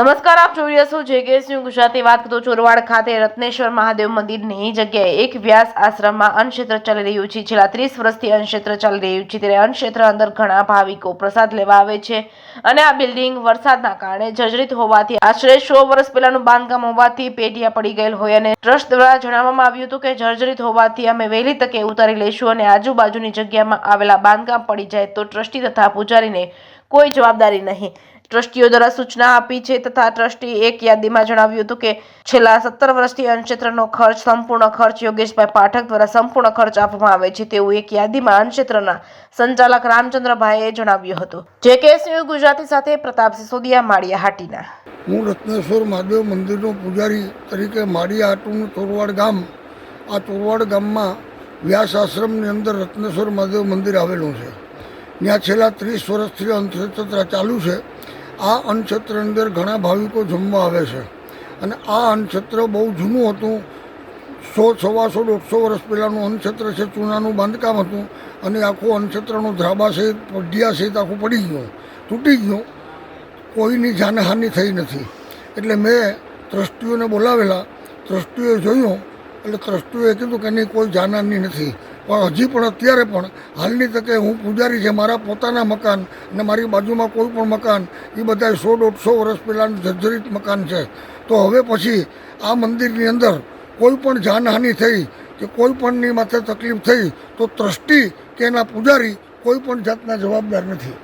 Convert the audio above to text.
નમસ્કાર, આપ જોઈ રહ્યા છો જેકેએસ ન્યૂઝ ગુજરાતી। વાત કરું ચોરવાડ ખાતે રત્નેશ્વર મહાદેવ મંદિરની જગ્યાએ એક વ્યાસ આશ્રમમાં અન્નક્ષેત્ર ચાલી રહ્યું છે। છેલ્લા 30 વર્ષથી અન્નક્ષેત્ર ચાલી રહ્યું છે, ત્યારે અન્નક્ષેત્ર અંદર ઘણા ભાવિકો પ્રસાદ લેવા આવે છે અને આ બિલ્ડિંગ વરસાદના કારણે જર્જરિત હોવાથી આશરે 100 વર્ષ પહેલાનું બાંધકામ હોવાથી પેઢિયા પડી ગયેલ હોય અને ટ્રસ્ટ દ્વારા જણાવવામાં આવ્યું હતું કે જર્જરિત હોવાથી અમે વહેલી તકે ઉતારી લઈશું અને આજુબાજુની જગ્યામાં આવેલા બાંધકામ પડી જાય તો ટ્રસ્ટી તથા પૂજારીને કોઈ જવાબદારી નહીં। ટ્રસ્ટીઓ દ્વારા સૂચના આપી છે તથા ટ્રસ્ટી એક યાદીમાં જણાવ્યું હતું કે છેલ્લા 17 વર્ષથી અન્નક્ષેત્રનો ખર્ચ સંપૂર્ણ ખર્ચ યોગેશભાઈ પાઠક દ્વારા સંપૂર્ણ ખર્ચ આપવામાં આવે છે તેવું એક યાદીમાં અન્નક્ષેત્રના સંચાલક રામચંદ્રભાઈએ જણાવ્યું હતું। જેકેએસ ન્યૂઝ ગુજરાતી સાથે પ્રતાપ સિસોદિયા, માળિયા હાટીના। હું રત્નેશ્વર મહાદેવ મંદિરનો પૂજારી તરીકે માળિયા હાટુનું ચોરવાડ ગામ, આ ચોરવાડ ગામમાં વ્યાસ આશ્રમની અંદર રત્નેશ્વર મહાદેવ મંદિર આવેલું છે। ત્યાં છેલ્લા 30 વર્ષથી અન્નક્ષેત્ર ચાલુ છે। આ અન્નક્ષેત્રની અંદર ઘણા ભાવિકો જમવા આવે છે અને આ અન્નક્ષેત્ર બહુ જૂનું હતું। 100, 125, 150 વર્ષ પહેલાંનું અન્નક્ષેત્ર છે। ચૂનાનું બાંધકામ હતું અને આખું અન્નક્ષેત્રનું ધ્રાબા સહિત પઢિયા સહિત આખું પડી ગયું, તૂટી ગયું, કોઈની જાનહાનિ થઈ નથી। એટલે મેં ટ્રસ્ટીઓને બોલાવેલા, ટ્રસ્ટીઓએ જોયું એટલે ટ્રસ્ટીઓએ કીધું કે નહીં, કોઈ જાનહાનિ નથી। પણ હજી પણ અત્યારે પણ હાલની તકે હું પૂજારી છે, મારા પોતાના મકાન અને મારી બાજુમાં કોઈ પણ મકાન એ બધા 100-150 વર્ષ પહેલાંનું જર્જરિત મકાન છે। તો હવે પછી આ મંદિરની અંદર કોઈ પણ જાનહાનિ થઈ કે કોઈ પણની માથે તકલીફ થઈ તો ટ્રસ્ટી કે એના પૂજારી કોઈ પણ જાતના જવાબદાર નથી।